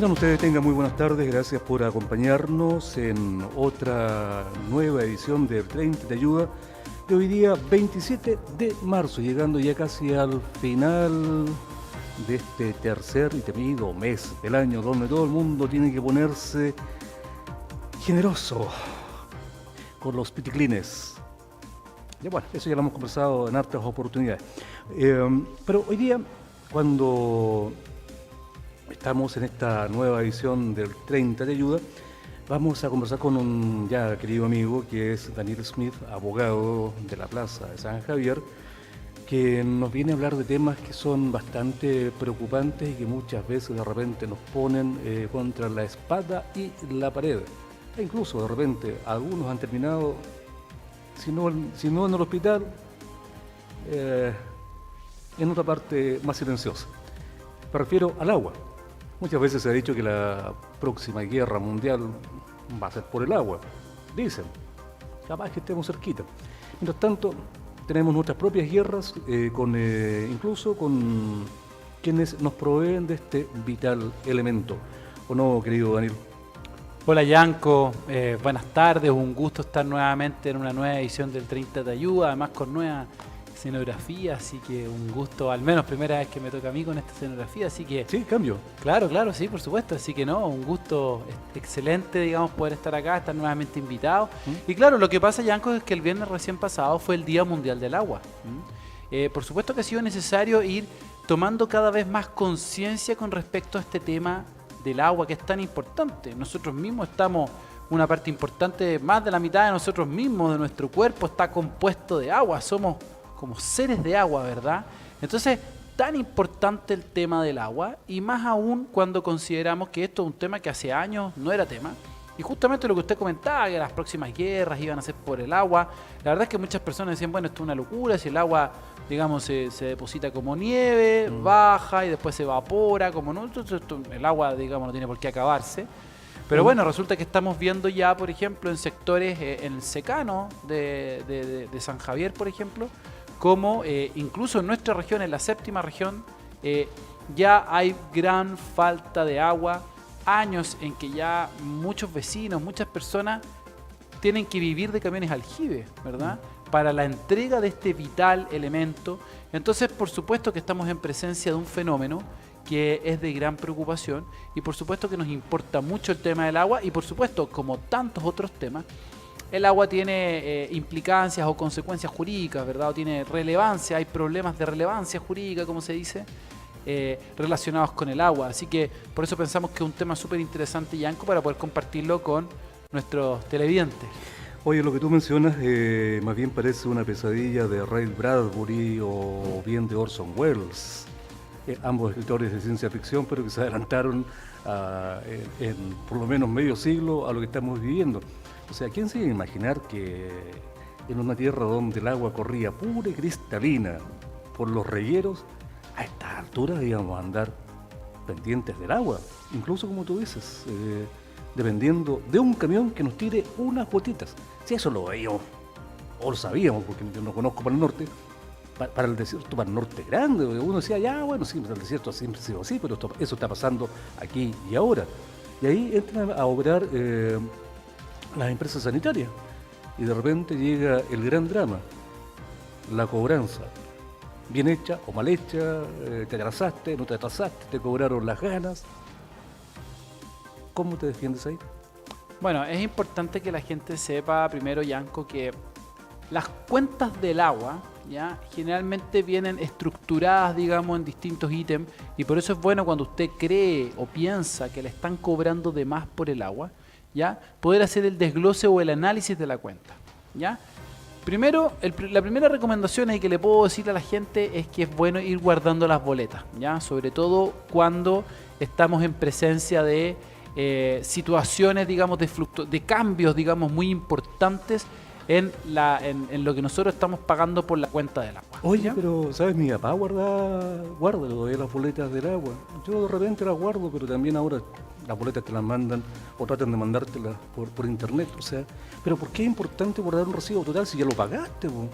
¿Cómo están ustedes? Tengan muy buenas tardes, gracias por acompañarnos en otra nueva edición de 30 Te Ayuda de hoy día 27 de marzo, llegando ya casi al final de este tercer y temido mes del año, donde todo el mundo tiene que ponerse generoso con los piticlines. Y bueno, eso ya lo hemos conversado en hartas oportunidades. Pero hoy día, cuando estamos en esta nueva edición del 30 de Ayuda, vamos a conversar con un ya querido amigo que es Daniel Smith, abogado de la Plaza de San Javier, que nos viene a hablar de temas que son bastante preocupantes y que muchas veces de repente nos ponen contra la espada y la pared. E incluso de repente algunos han terminado, si no en el hospital, en otra parte más silenciosa. Me refiero al agua. Muchas veces se ha dicho que la próxima guerra mundial va a ser por el agua. Dicen, capaz que estemos cerquita. Mientras tanto, tenemos nuestras propias guerras, incluso con quienes nos proveen de este vital elemento. ¿O no, querido Daniel? Hola Yanko, buenas tardes, un gusto estar nuevamente en una nueva edición del 30 Te Ayuda, además con nueva escenografía, así que un gusto, al menos primera vez que me toca a mí con esta escenografía, así que... Sí, cambio. Claro, sí, por supuesto, así que no, un gusto excelente, digamos, poder estar acá, estar nuevamente invitado. Y claro, lo que pasa, Yanko, es que el viernes recién pasado fue el Día Mundial del Agua. Por supuesto que ha sido necesario ir tomando cada vez más conciencia con respecto a este tema del agua que es tan importante. Nosotros mismos estamos, una parte importante, más de la mitad de nosotros mismos, de nuestro cuerpo, está compuesto de agua, somos como seres de agua, ¿verdad? Entonces, tan importante el tema del agua, y más aún cuando consideramos que esto es un tema que hace años no era tema, y justamente lo que usted comentaba, que las próximas guerras iban a ser por el agua. La verdad es que muchas personas decían, bueno, esto es una locura, si el agua, digamos, se deposita como nieve, baja y después se evapora, como no, el agua, digamos, no tiene por qué acabarse. Pero bueno, resulta que estamos viendo ya, por ejemplo, en sectores, en el secano de San Javier, por ejemplo, como incluso en nuestra región, en la séptima región, ya hay gran falta de agua, años en que ya muchos vecinos, muchas personas tienen que vivir de camiones aljibe, ¿verdad? Para la entrega de este vital elemento. Entonces, por supuesto que estamos en presencia de un fenómeno que es de gran preocupación, y por supuesto que nos importa mucho el tema del agua, y por supuesto, como tantos otros temas, el agua tiene implicancias o consecuencias jurídicas, ¿verdad? O tiene relevancia, hay problemas de relevancia jurídica, como se dice, relacionados con el agua. Así que por eso pensamos que es un tema súper interesante, Yanko, para poder compartirlo con nuestros televidentes. Oye, lo que tú mencionas más bien parece una pesadilla de Ray Bradbury o bien de Orson Welles, ambos escritores de ciencia ficción, pero que se adelantaron en por lo menos medio siglo a lo que estamos viviendo. O sea, ¿quién se iba a imaginar que en una tierra donde el agua corría pura y cristalina por los regueros, a estas alturas íbamos a andar pendientes del agua? Incluso, como tú dices, dependiendo de un camión que nos tire unas gotitas. Si eso lo veíamos, o lo sabíamos, porque yo no conozco para el norte, para el desierto, para el norte grande, uno decía, ya, bueno, sí, el desierto siempre ha sido así, pero eso está pasando aquí y ahora. Y ahí entran a obrar las empresas sanitarias, y de repente llega el gran drama, la cobranza, bien hecha o mal hecha, te atrasaste, no te atrasaste, te cobraron las ganas. ¿Cómo te defiendes ahí? Bueno, es importante que la gente sepa primero, Yanko, que las cuentas del agua ya generalmente vienen estructuradas, digamos, en distintos ítems, y por eso es bueno cuando usted cree o piensa que le están cobrando de más por el agua, ¿ya? Poder hacer el desglose o el análisis de la cuenta, ¿ya? Primero, la primera recomendación que le puedo decir a la gente es que es bueno ir guardando las boletas, ¿ya? Sobre todo cuando estamos en presencia de situaciones, digamos, de cambios, digamos, muy importantes en lo que nosotros estamos pagando por la cuenta del agua. Oye, ¿ya? pero, ¿sabes? Mi papá guarda todavía las boletas del agua. Yo de repente las guardo, pero también ahora las boletas te las mandan o tratan de mandártelas por internet. O sea, ¿pero por qué es importante guardar un recibo total si ya lo pagaste, po?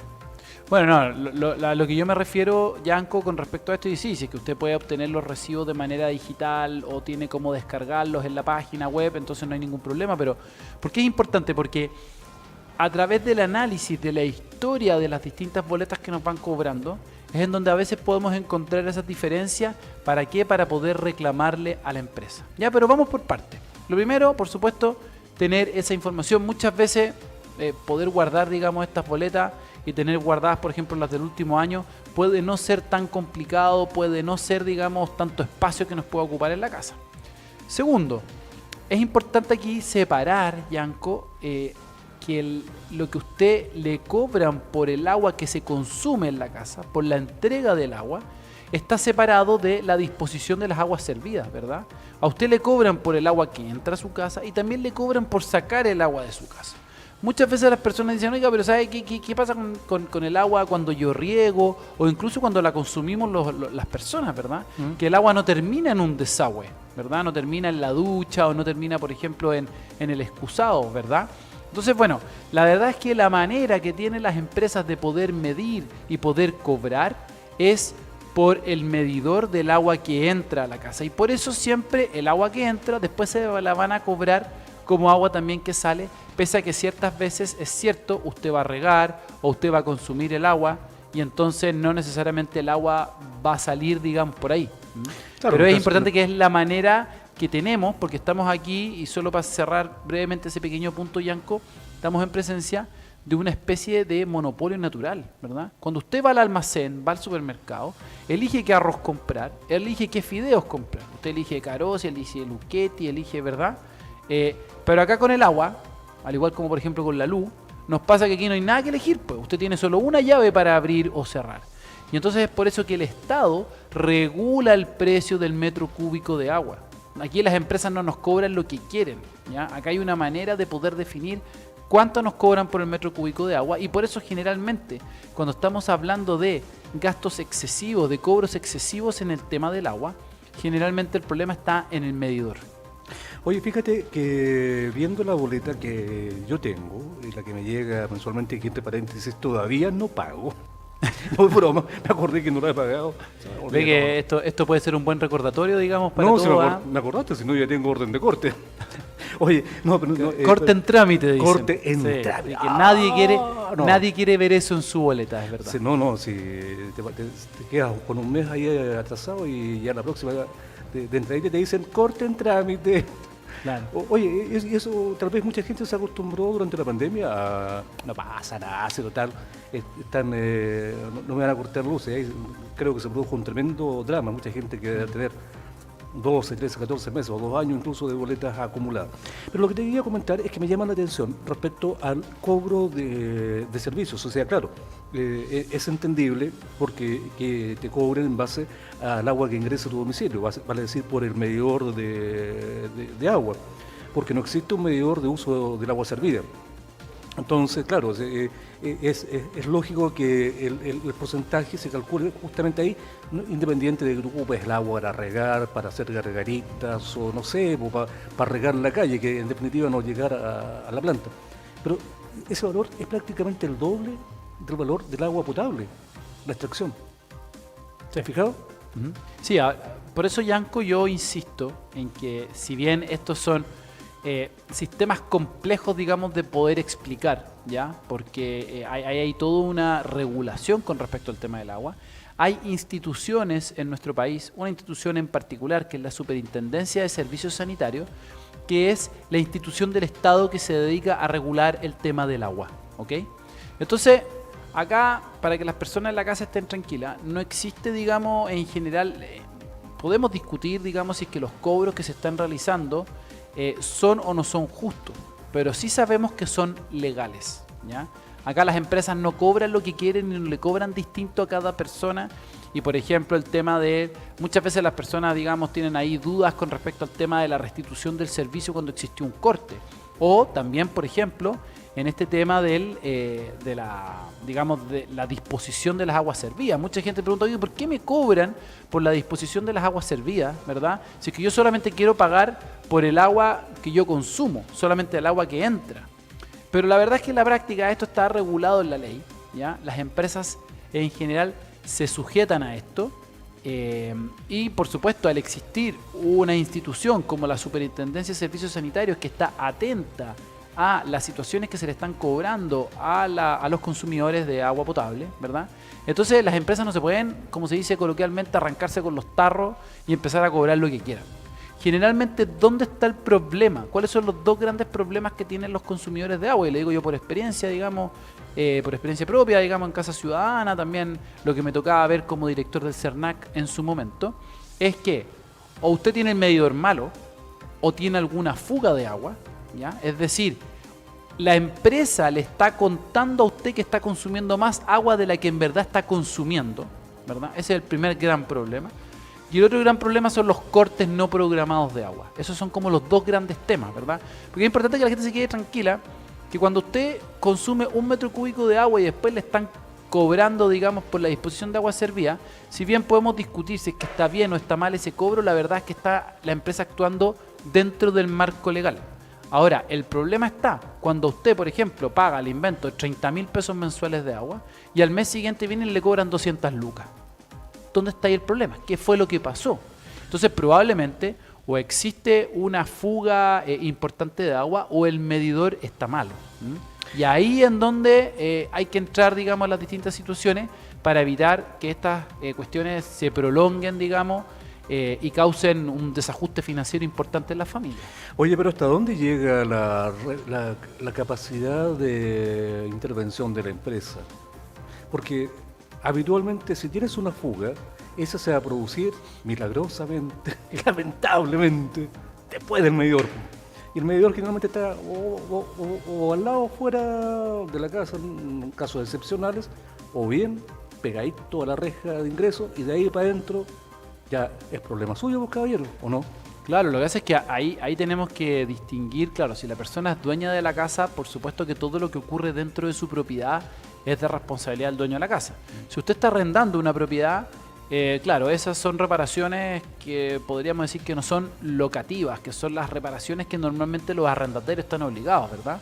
Bueno, no, a lo que yo me refiero, Yanko, con respecto a esto, y sí, si es que usted puede obtener los recibos de manera digital o tiene cómo descargarlos en la página web, entonces no hay ningún problema, pero ¿por qué es importante? Porque a través del análisis de la historia de las distintas boletas que nos van cobrando, es en donde a veces podemos encontrar esas diferencias. ¿Para qué? Para poder reclamarle a la empresa. Ya, pero vamos por partes. Lo primero, por supuesto, tener esa información. Muchas veces poder guardar, digamos, estas boletas y tener guardadas, por ejemplo, las del último año, puede no ser tan complicado, puede no ser, digamos, tanto espacio que nos pueda ocupar en la casa. Segundo, es importante aquí separar, Yanko, que lo que usted le cobran por el agua que se consume en la casa, por la entrega del agua, está separado de la disposición de las aguas servidas, ¿verdad? A usted le cobran por el agua que entra a su casa y también le cobran por sacar el agua de su casa. Muchas veces las personas dicen, oiga, pero ¿sabe qué pasa con el agua cuando yo riego o incluso cuando la consumimos las personas, ¿verdad? Que el agua no termina en un desagüe, ¿verdad? No termina en la ducha o no termina, por ejemplo, en el excusado, ¿verdad? Entonces, bueno, la verdad es que la manera que tienen las empresas de poder medir y poder cobrar es por el medidor del agua que entra a la casa. Y por eso siempre el agua que entra después se la van a cobrar como agua también que sale, pese a que ciertas veces es cierto, usted va a regar o usted va a consumir el agua y entonces no necesariamente el agua va a salir, digamos, por ahí. Claro, pero es importante que es la manera que tenemos, porque estamos aquí, y solo para cerrar brevemente ese pequeño punto, Yanko, estamos en presencia de una especie de monopolio natural, ¿verdad? Cuando usted va al almacén, va al supermercado, elige qué arroz comprar, elige qué fideos comprar. Usted elige Carosi, elige Luchetti, elige, ¿verdad? Pero acá con el agua, al igual como por ejemplo con la luz, nos pasa que aquí no hay nada que elegir, pues usted tiene solo una llave para abrir o cerrar. Y entonces es por eso que el Estado regula el precio del metro cúbico de agua. Aquí las empresas no nos cobran lo que quieren, ¿ya? Acá hay una manera de poder definir cuánto nos cobran por el metro cúbico de agua y por eso generalmente cuando estamos hablando de gastos excesivos, de cobros excesivos en el tema del agua, generalmente el problema está en el medidor. Oye, fíjate que viendo la boleta que yo tengo, y la que me llega mensualmente, aquí entre paréntesis, todavía no pago. No es broma, me acordé que no lo he pagado. Ve que esto puede ser un buen recordatorio, digamos, para no, todo. Me acordaste, si no ya tengo orden de corte. Oye, no, pero no, corte en trámite, dicen. Corte en trámite. Que nadie quiere ver eso en su boleta, es verdad. Si te quedas con un mes ahí atrasado y ya la próxima de entradita te dicen corte en trámite. Claro. Oye, y eso tal vez mucha gente se acostumbró durante la pandemia a no pasa nada, total, no me van a cortar luces. Creo que se produjo un tremendo drama, mucha gente que debe tener 12, 13, 14 meses o 2 años incluso de boletas acumuladas. Pero lo que te quería comentar es que me llama la atención respecto al cobro de servicios. O sea, claro, es entendible porque que te cobren en base al agua que ingresa a tu domicilio, vale decir por el medidor de agua, porque no existe un medidor de uso del agua servida. Entonces, claro, es lógico que el porcentaje se calcule justamente ahí, independiente de que tú ocupes el agua para regar, para hacer gargaritas o no sé, para regar la calle, que en definitiva no llegar a la planta. Pero ese valor es prácticamente el doble del valor del agua potable, la extracción. ¿Te has fijado? Sí, por eso, Yanko, yo insisto en que si bien estos son sistemas complejos, digamos, de poder explicar, ¿ya? Porque hay toda una regulación con respecto al tema del agua. Hay instituciones en nuestro país, una institución en particular que es la Superintendencia de Servicios Sanitarios, que es la institución del Estado que se dedica a regular el tema del agua, ¿ok? Entonces, acá, para que las personas en la casa estén tranquilas, no existe, digamos, en general, podemos discutir, digamos, si es que los cobros que se están realizando son o no son justos, pero sí sabemos que son legales, ¿ya? Acá las empresas no cobran lo que quieren y no le cobran distinto a cada persona. Y por ejemplo el tema de, muchas veces las personas, digamos, tienen ahí dudas con respecto al tema de la restitución del servicio cuando existió un corte. O también, por ejemplo, en este tema de la disposición de las aguas servidas. Mucha gente pregunta, oye, ¿por qué me cobran por la disposición de las aguas servidas, verdad? Si es que yo solamente quiero pagar por el agua que yo consumo, solamente el agua que entra. Pero la verdad es que en la práctica esto está regulado en la ley, ¿ya? Las empresas en general se sujetan a esto. Y por supuesto, al existir una institución como la Superintendencia de Servicios Sanitarios que está atenta a las situaciones que se le están cobrando a los consumidores de agua potable, ¿verdad? Entonces las empresas no se pueden, como se dice coloquialmente, arrancarse con los tarros y empezar a cobrar lo que quieran. Generalmente, ¿dónde está el problema? ¿Cuáles son los dos grandes problemas que tienen los consumidores de agua? Y le digo yo por experiencia, digamos, por experiencia propia, digamos, en Casa Ciudadana, también lo que me tocaba ver como director del CERNAC en su momento, es que o usted tiene el medidor malo o tiene alguna fuga de agua, ¿ya? Es decir, la empresa le está contando a usted que está consumiendo más agua de la que en verdad está consumiendo, ¿verdad? Ese es el primer gran problema. Y el otro gran problema son los cortes no programados de agua. Esos son como los dos grandes temas, ¿verdad? Porque es importante que la gente se quede tranquila, que cuando usted consume 1 metro cúbico de agua y después le están cobrando, digamos, por la disposición de agua servida, si bien podemos discutir si es que está bien o está mal ese cobro, la verdad es que está la empresa actuando dentro del marco legal. Ahora, el problema está cuando usted, por ejemplo, paga, le invento, 30.000 pesos mensuales de agua y al mes siguiente vienen y le cobran 200 lucas. ¿Dónde está ahí el problema? ¿Qué fue lo que pasó? Entonces, probablemente o existe una fuga importante de agua o el medidor está malo. Y ahí en donde hay que entrar, digamos, a las distintas situaciones para evitar que estas cuestiones se prolonguen, digamos, y causen un desajuste financiero importante en las familias. Oye, pero ¿hasta dónde llega la capacidad de intervención de la empresa? Porque habitualmente si tienes una fuga, esa se va a producir milagrosamente, lamentablemente, después del medidor. Y el medidor generalmente está o al lado o fuera de la casa, en casos excepcionales, o bien pegadito a la reja de ingreso y de ahí para adentro ya es problema suyo, pues, caballero, ¿o no? Claro, lo que hace es que ahí tenemos que distinguir, claro, si la persona es dueña de la casa, por supuesto que todo lo que ocurre dentro de su propiedad es de responsabilidad del dueño de la casa. Si usted está arrendando una propiedad, claro, esas son reparaciones que podríamos decir que no son locativas, que son las reparaciones que normalmente los arrendatarios están obligados, ¿verdad?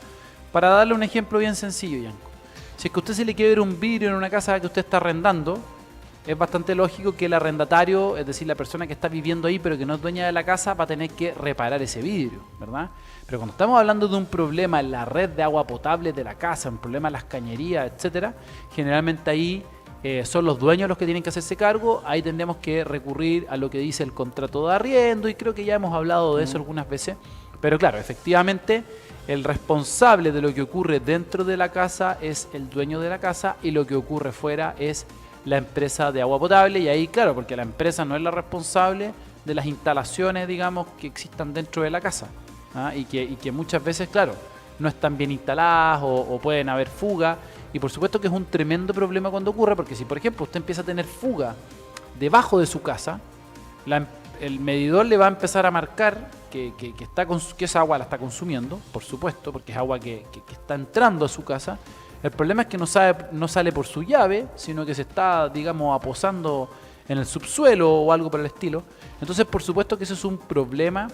Para darle un ejemplo bien sencillo, Yanko. Si es que a usted se le quiere ver un vidrio en una casa que usted está arrendando, es bastante lógico que el arrendatario, es decir, la persona que está viviendo ahí pero que no es dueña de la casa, va a tener que reparar ese vidrio, ¿verdad? Pero cuando estamos hablando de un problema en la red de agua potable de la casa, un problema en las cañerías, etcétera, generalmente ahí son los dueños los que tienen que hacerse cargo. Ahí tendremos que recurrir a lo que dice el contrato de arriendo y creo que ya hemos hablado de eso algunas veces. Pero claro, efectivamente, el responsable de lo que ocurre dentro de la casa es el dueño de la casa y lo que ocurre fuera es la empresa de agua potable. Y ahí, claro, porque la empresa no es la responsable de las instalaciones, digamos, que existan dentro de la casa, ¿ah? y que muchas veces, claro, no están bien instaladas o pueden haber fuga. Y por supuesto que es un tremendo problema cuando ocurre, porque si, por ejemplo, usted empieza a tener fuga debajo de su casa, el medidor le va a empezar a marcar que esa agua la está consumiendo, por supuesto, porque es agua que está entrando a su casa. El problema es que no sale por su llave, sino que se está, digamos, aposando en el subsuelo o algo por el estilo. Entonces, por supuesto que eso es un problema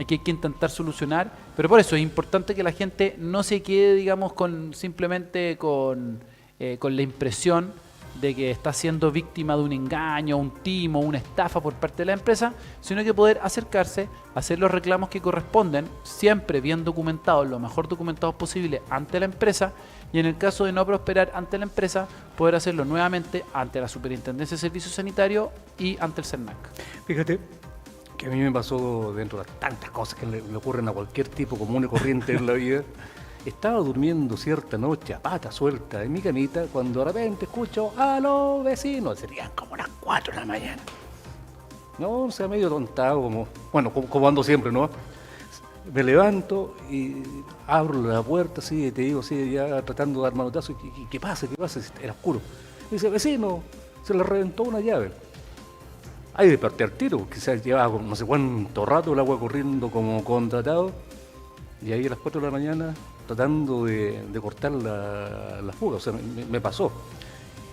que hay que intentar solucionar, pero por eso es importante que la gente no se quede, digamos, simplemente con la impresión de que está siendo víctima de un engaño, un timo, una estafa por parte de la empresa, sino que poder acercarse, hacer los reclamos que corresponden, siempre bien documentados, lo mejor documentados posible ante la empresa, y en el caso de no prosperar ante la empresa, poder hacerlo nuevamente ante la Superintendencia de Servicios Sanitarios y ante el CERNAC. Fíjate que a mí me pasó, dentro de tantas cosas que le ocurren a cualquier tipo común y corriente en la vida, estaba durmiendo cierta noche a pata suelta en mi camita cuando de repente escucho a los vecinos, serían como las 4 de la mañana. No, o sea, medio tontado, como ando siempre, ¿no? Me levanto y abro la puerta, así, y te digo, así, ya tratando de dar manotazo, y ¿qué pasa? ¿Qué pasa? Era oscuro. Me dice, vecino, se le reventó una llave. Ahí desperté al tiro, porque se llevaba no sé cuánto rato el agua corriendo como contratado, y ahí a las 4 de la mañana tratando de cortar la fuga, o sea, me pasó.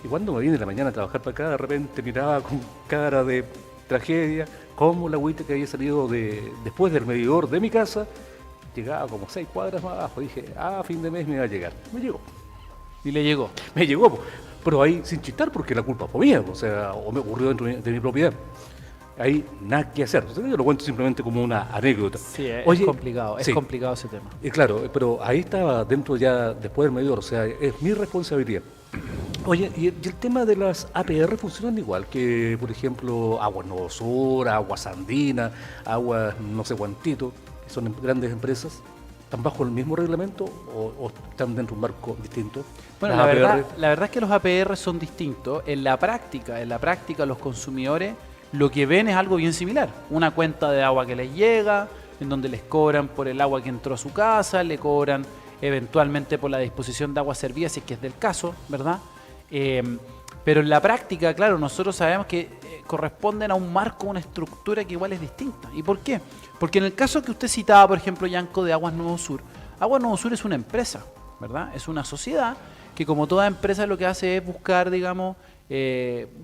Y cuando me vine de la mañana a trabajar para acá, de repente miraba con cara de tragedia cómo la agüita que había salido después del medidor de mi casa llegaba como 6 cuadras más abajo. Dije, a fin de mes me iba a llegar. Me llegó. Y le llegó. Me llegó, po. Pero ahí sin chistar porque la culpa fue mía, o sea, o me ocurrió dentro de mi propiedad. Ahí nada que hacer. O sea, yo lo cuento simplemente como una anécdota. Sí, Oye, es complicado, es sí, complicado ese tema. claro, pero ahí estaba dentro ya después del medidor, o sea, es mi responsabilidad. Oye, y el tema de las APR funcionan igual que, por ejemplo, Aguas Nuevo Sur, Aguas Andina, Aguas no sé cuantito, que son grandes empresas. ¿Están bajo el mismo reglamento o están dentro de un marco distinto? Bueno, Las APR. la verdad es que los APR son distintos. En la práctica los consumidores lo que ven es algo bien similar. Una cuenta de agua que les llega, en donde les cobran por el agua que entró a su casa, le cobran eventualmente por la disposición de agua servida, si es que es del caso, ¿verdad? Pero en la práctica, claro, nosotros sabemos que corresponden a un marco, una estructura que igual es distinta. ¿Y por qué? Porque en el caso que usted citaba, por ejemplo, Yanko, de Aguas Nuevo Sur, Aguas Nuevo Sur es una empresa, ¿verdad? Es una sociedad que, como toda empresa, lo que hace es buscar, digamos,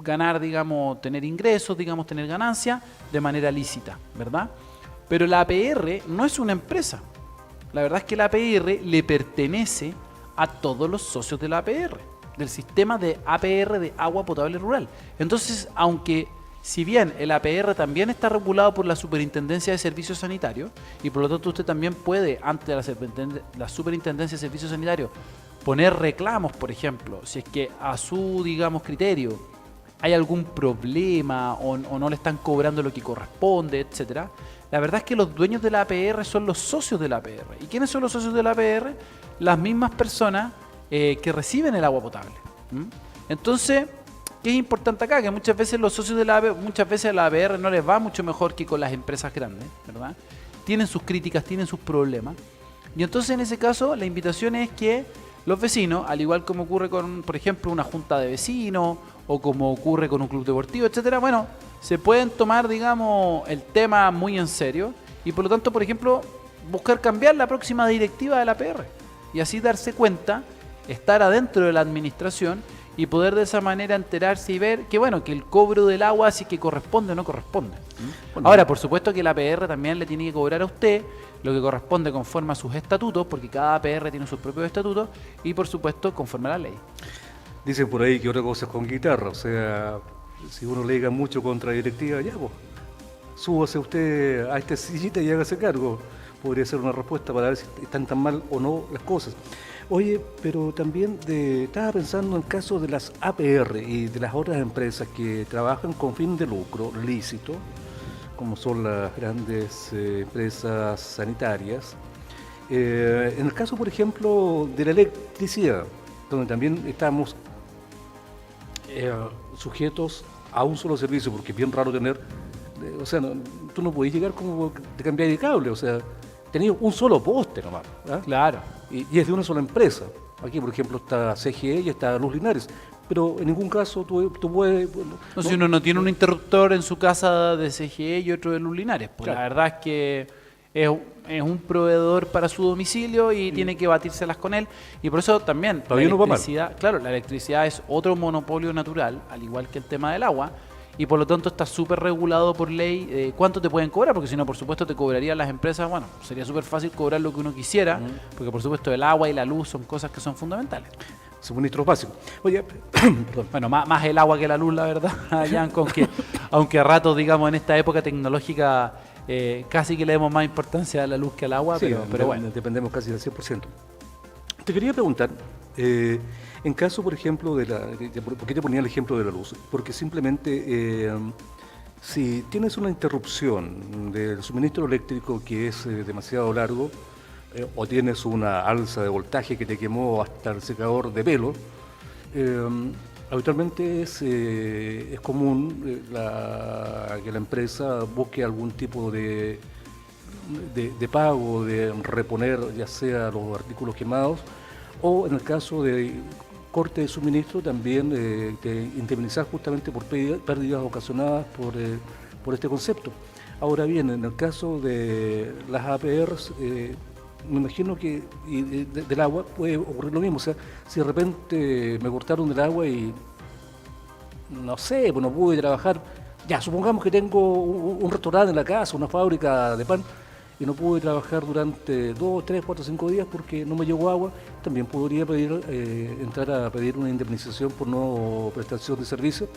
ganar, digamos, tener ingresos, digamos, tener ganancias de manera lícita, ¿verdad? Pero la APR no es una empresa. La verdad es que la APR le pertenece a todos los socios de la APR, del sistema de APR de agua potable rural. Entonces, aunque si bien el APR también está regulado por la Superintendencia de Servicios Sanitarios, y por lo tanto usted también puede, ante la Superintendencia de Servicios Sanitarios, poner reclamos, por ejemplo, si es que a su, digamos, criterio hay algún problema o no le están cobrando lo que corresponde, etcétera. La verdad es que los dueños de la APR son los socios de la APR. ¿Y quiénes son los socios de la APR? Las mismas personas que reciben el agua potable. Entonces, ¿qué es importante acá? Que muchas veces los socios de la APR, muchas veces a la APR no les va mucho mejor que con las empresas grandes, ¿verdad? Tienen sus críticas, tienen sus problemas. Y entonces en ese caso la invitación es que los vecinos, al igual como ocurre con, por ejemplo, una junta de vecinos o como ocurre con un club deportivo, etcétera, bueno, se pueden tomar, digamos, el tema muy en serio y por lo tanto, por ejemplo, buscar cambiar la próxima directiva de la APR y así darse cuenta, estar adentro de la administración y poder de esa manera enterarse y ver que, bueno, que el cobro del agua sí que corresponde o no corresponde. Bueno, ahora, por supuesto que la APR también le tiene que cobrar a usted lo que corresponde conforme a sus estatutos, porque cada APR tiene sus propios estatutos y, por supuesto, conforme a la ley. Dicen por ahí que otra cosa es con guitarra, o sea, si uno le diga mucho contra la directiva, ya, pues, súbase usted a esta sillita y hágase cargo. Podría ser una respuesta para ver si están tan mal o no las cosas. Oye, pero también estaba pensando en el caso de las APR y de las otras empresas que trabajan con fin de lucro lícito, como son las grandes empresas sanitarias. En el caso, por ejemplo, de la electricidad, donde también estamos sujetos a un solo servicio, porque es bien raro tener, o sea, tú no podés llegar como de cambiar de cable, o sea, tenés un solo poste nomás. ¿Ah? Claro. Y es de una sola empresa. Aquí, por ejemplo, está CGE y está Luz Linares, pero en ningún caso tú puedes... No, si uno no tiene un interruptor en su casa de CGE y otro de Luz Linares, pues claro. La verdad es que es un proveedor para su domicilio y tiene que batírselas con él. Y por eso también todavía no va mal. Claro, la electricidad es otro monopolio natural, al igual que el tema del agua. Y por lo tanto está súper regulado por ley cuánto te pueden cobrar, porque si no, por supuesto, te cobrarían las empresas. Bueno, sería súper fácil cobrar lo que uno quisiera, porque por supuesto el agua y la luz son cosas que son fundamentales. Suministros básicos. Oye, bueno, más el agua que la luz, la verdad, Yanko, aunque a ratos, digamos, en esta época tecnológica casi que le demos más importancia a la luz que al agua, sí, pero bueno. Dependemos casi del 100%. Te quería preguntar, en caso, por ejemplo, ¿por qué te ponía el ejemplo de la luz? Porque simplemente, si tienes una interrupción del suministro eléctrico que es demasiado largo, o tienes una alza de voltaje que te quemó hasta el secador de pelo, habitualmente es común que la empresa busque algún tipo de pago, de reponer ya sea los artículos quemados, o en el caso de corte de suministro también de indemnizar justamente por pérdidas ocasionadas por este concepto. Ahora bien, en el caso de las APRs, me imagino que del agua puede ocurrir lo mismo. O sea, si de repente me cortaron el agua y no sé, pues no pude trabajar, ya supongamos que tengo un restaurante en la casa, una fábrica de pan, y no pude trabajar durante 2, 3, 4, 5 días porque no me llegó agua, también podría pedir, entrar a pedir una indemnización por no prestación de servicio.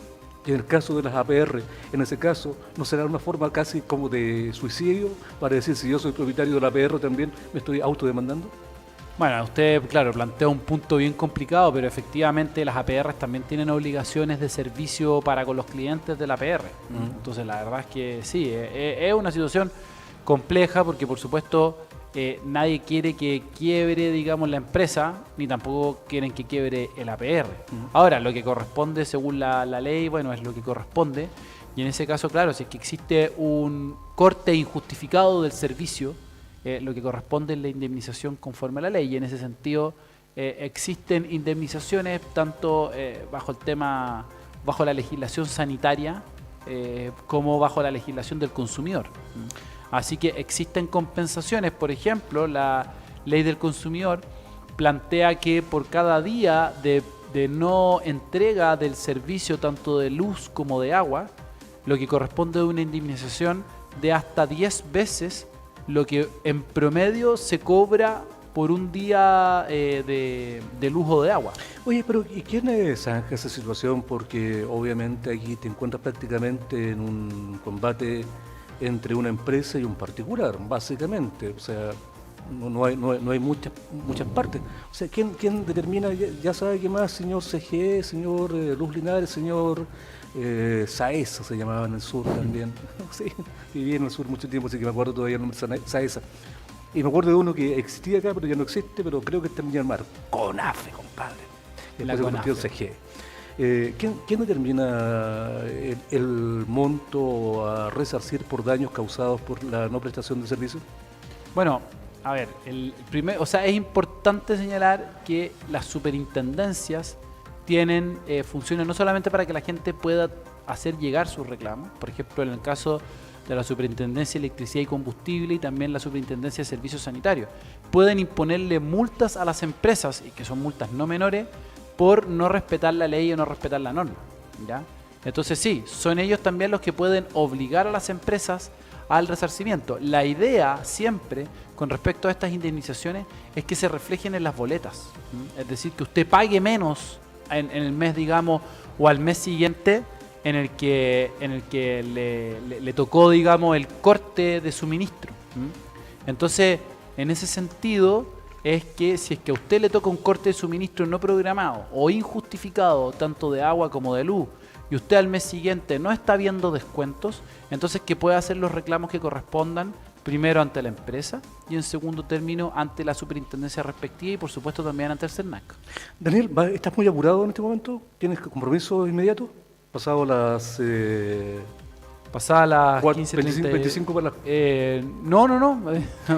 Y en el caso de las APR, en ese caso, ¿no será una forma casi como de suicidio para decir si yo soy propietario de la APR también me estoy autodemandando? Bueno, usted, claro, plantea un punto bien complicado, pero efectivamente las APR también tienen obligaciones de servicio para con los clientes de la APR. Entonces, la verdad es que sí, es una situación compleja porque, por supuesto, nadie quiere que quiebre, digamos, la empresa, ni tampoco quieren que quiebre el APR. Ahora, lo que corresponde según la ley, bueno, es lo que corresponde. Y en ese caso, claro, si es que existe un corte injustificado del servicio, lo que corresponde es la indemnización conforme a la ley. Y en ese sentido, existen indemnizaciones tanto bajo el tema, bajo la legislación sanitaria, como bajo la legislación del consumidor. Así que existen compensaciones. Por ejemplo, la ley del consumidor plantea que por cada día de no entrega del servicio tanto de luz como de agua, lo que corresponde a una indemnización de hasta 10 veces lo que en promedio se cobra por un día de luz o de agua. Oye, pero ¿y quién zanja esa situación? Porque obviamente aquí te encuentras prácticamente en un combate entre una empresa y un particular, básicamente. O sea, no hay muchas partes. O sea, ¿quién determina? Ya sabe qué más, señor CGE, señor Luz Linares, señor Saesa se llamaba en el sur también. Sí, viví en el sur mucho tiempo, así que me acuerdo todavía el nombre Saesa. Y me acuerdo de uno que existía acá, pero ya no existe, pero creo que está en Myanmar. CONAFE, compadre. La Después se convirtió en CONAFE. CGE. ¿Quién determina el monto a resarcir por daños causados por la no prestación de servicio? Bueno, a ver, o sea, es importante señalar que las superintendencias tienen funciones no solamente para que la gente pueda hacer llegar sus reclamos, por ejemplo, en el caso de la Superintendencia de Electricidad y Combustible y también la Superintendencia de Servicios Sanitarios. Pueden imponerle multas a las empresas, y que son multas no menores, por no respetar la ley o no respetar la norma, ¿ya? Entonces sí, son ellos también los que pueden obligar a las empresas al resarcimiento. La idea siempre con respecto a estas indemnizaciones es que se reflejen en las boletas. Es decir, que usted pague menos en el mes, digamos, o al mes siguiente en el que le tocó, digamos, el corte de suministro. Entonces, en ese sentido, es que si es que a usted le toca un corte de suministro no programado o injustificado, tanto de agua como de luz, y usted al mes siguiente no está viendo descuentos, entonces que pueda hacer los reclamos que correspondan, primero ante la empresa y en segundo término ante la superintendencia respectiva y por supuesto también ante el CERNAC. Daniel, ¿estás muy apurado en este momento? ¿Tienes compromiso inmediato? Pasado las Pasada las 25, 25 para las... No.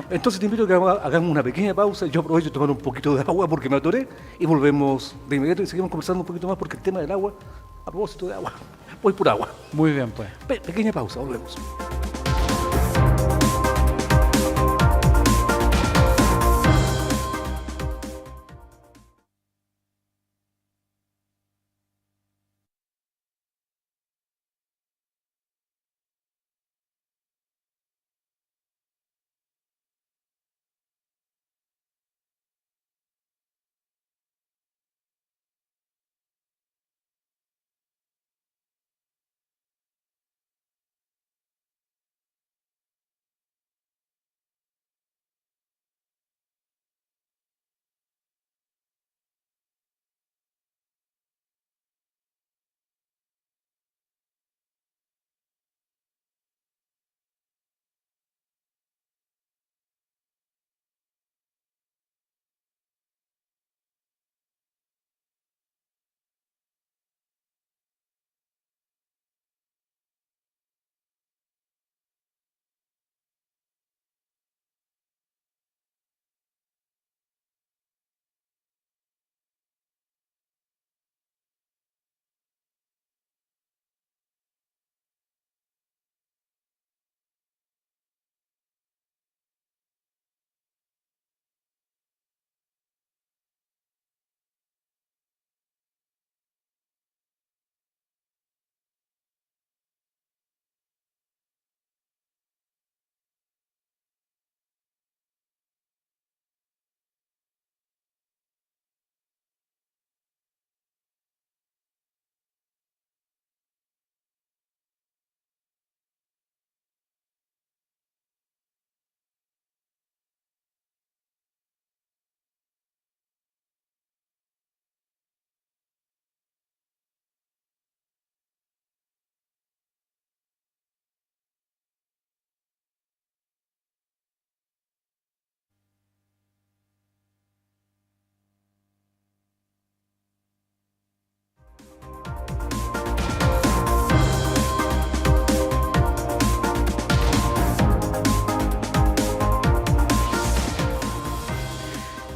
Entonces te invito a que hagamos una pequeña pausa. Yo aprovecho de tomar un poquito de agua porque me atoré y volvemos de inmediato y seguimos conversando un poquito más porque el tema del agua, a propósito de agua, voy por agua. Muy bien, pues. Pequeña pausa, volvemos.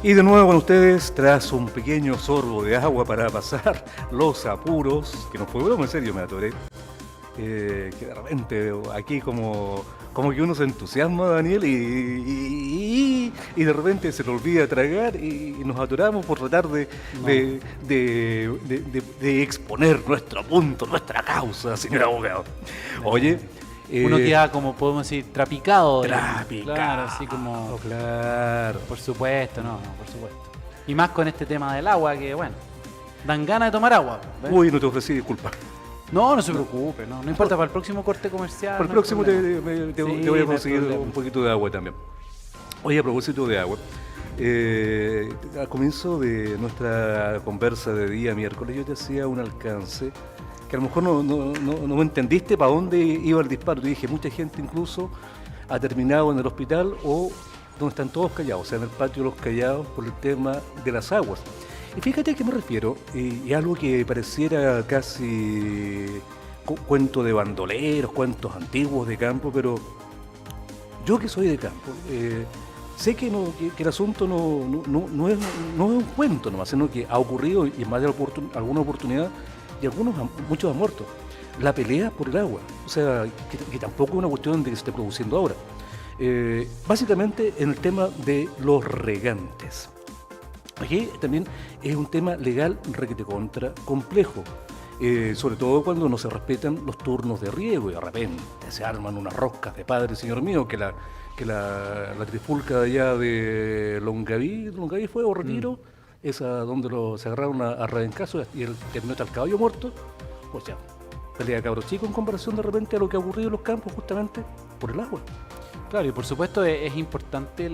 Y de nuevo con ustedes, tras un pequeño sorbo de agua para pasar los apuros, que no fue broma, en serio me atoré, que de repente aquí como que uno se entusiasma, Daniel, y de repente se le olvida tragar y nos atoramos por tratar de exponer nuestro punto, nuestra causa, señor abogado. Oye... Uno queda, como podemos decir, trapicado. Trapicado. Claro, así como... Claro. Por supuesto, no, por supuesto. Y más con este tema del agua, que bueno, dan ganas de tomar agua. ¿ves? Uy, no te ofrecí disculpas. No se preocupe, no importa, para el próximo corte comercial. Para el próximo te voy a conseguir un poquito de agua también. Oye, a propósito de agua, al comienzo de nuestra conversa de día miércoles yo te hacía un alcance que a lo mejor no me entendiste para dónde iba el disparo. Te dije, mucha gente incluso ha terminado en el hospital o donde están todos callados, o sea, en el patio de los callados por el tema de las aguas. Y fíjate a qué me refiero, y algo que pareciera casi cuento de bandoleros, cuentos antiguos de campo, pero yo que soy de campo, sé que el asunto no es un cuento nomás, sino que ha ocurrido y en más de alguna oportunidad, y muchos han muerto. La pelea por el agua, o sea, que tampoco es una cuestión de que se esté produciendo ahora. Básicamente en el tema de los regantes. Aquí también es un tema legal requete contra complejo, sobre todo cuando no se respetan los turnos de riego y de repente se arman unas roscas de padre, señor mío, que la trifulca de allá de Longaví fue o Retiro, esa donde se agarraron a rebencazo y el terminó hasta el caballo muerto, pues ya, pelea de cabros chicos en comparación de repente a lo que ha ocurrido en los campos justamente por el agua. Claro, y por supuesto es importante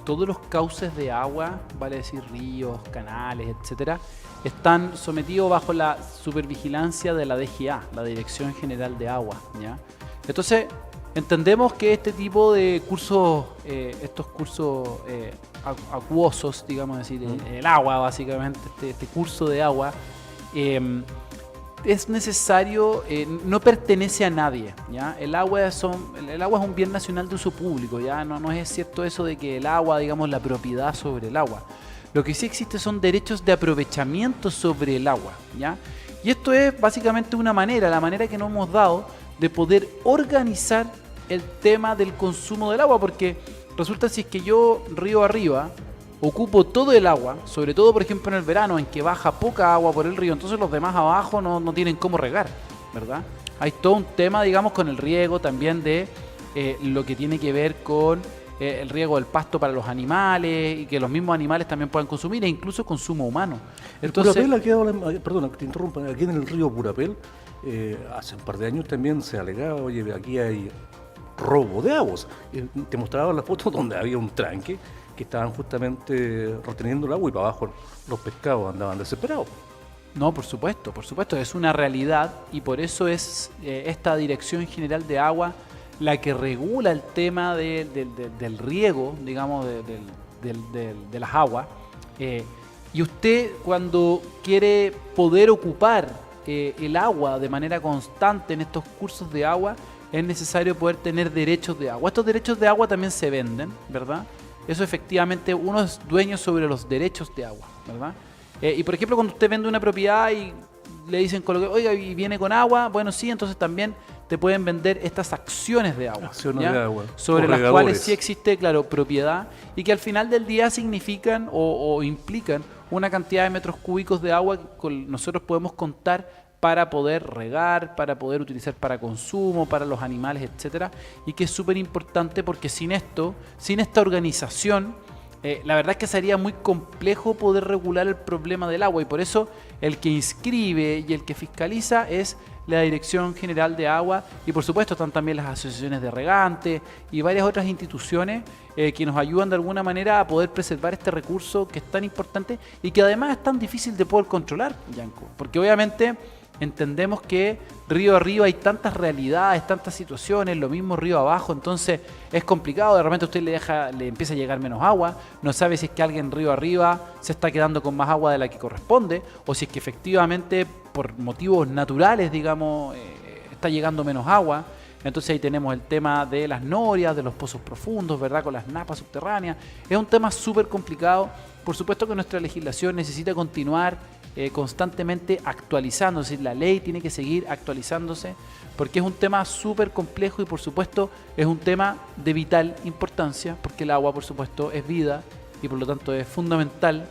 todos los cauces de agua, vale decir ríos, canales, etcétera, están sometidos bajo la supervigilancia de la DGA, la Dirección General de Agua, ¿ya? Entonces, entendemos que este tipo de cursos, estos cursos acuosos, digamos decir, el agua básicamente, este curso de agua, es necesario, no pertenece a nadie, ¿ya? El agua es un bien nacional de uso público, ¿ya? No es cierto eso de que el agua, digamos, la propiedad sobre el agua. Lo que sí existe son derechos de aprovechamiento sobre el agua, ¿ya? Y esto es básicamente la manera que nos hemos dado de poder organizar el tema del consumo del agua, porque resulta si es que yo río arriba ocupo todo el agua, sobre todo por ejemplo en el verano en que baja poca agua por el río, entonces los demás abajo no tienen cómo regar, ¿verdad? Hay todo un tema, digamos, con el riego también de lo que tiene que ver con el riego del pasto para los animales y que los mismos animales también puedan consumir e incluso consumo humano. Entonces, perdona que te interrumpa, aquí en el río Purapel hace un par de años también se alegaba, oye, aquí hay robo de aguas. Te mostraba la foto donde había un tranque que estaban justamente reteniendo el agua y para abajo los pescados andaban desesperados. No, por supuesto, es una realidad y por eso es esta Dirección General de Agua la que regula el tema del riego, digamos, de las aguas. Y usted cuando quiere poder ocupar el agua de manera constante en estos cursos de agua, es necesario poder tener derechos de agua. Estos derechos de agua también se venden, ¿verdad? Eso efectivamente, uno es dueño sobre los derechos de agua, ¿verdad? Y por ejemplo, cuando usted vende una propiedad y le dicen, oiga, y viene con agua, bueno, sí, entonces también te pueden vender estas acciones de agua, acciones de agua, sobre las cuales sí existe, claro, propiedad y que al final del día significan o implican una cantidad de metros cúbicos de agua que nosotros podemos contar para poder regar, para poder utilizar para consumo, para los animales, etcétera, y que es súper importante porque sin esta organización, la verdad es que sería muy complejo poder regular el problema del agua y por eso el que inscribe y el que fiscaliza es la Dirección General de Agua y por supuesto están también las asociaciones de regantes y varias otras instituciones que nos ayudan de alguna manera a poder preservar este recurso que es tan importante y que además es tan difícil de poder controlar, Yanko, porque obviamente entendemos que río arriba hay tantas realidades, tantas situaciones, lo mismo río abajo, entonces es complicado, de repente a usted le empieza a llegar menos agua, no sabe si es que alguien río arriba se está quedando con más agua de la que corresponde, o si es que efectivamente por motivos naturales, digamos, está llegando menos agua. Entonces ahí tenemos el tema de las norias, de los pozos profundos, ¿verdad? Con las napas subterráneas. Es un tema súper complicado por supuesto que nuestra legislación necesita continuar constantemente actualizándose, la ley tiene que seguir actualizándose porque es un tema súper complejo y por supuesto es un tema de vital importancia porque el agua por supuesto es vida y por lo tanto es fundamental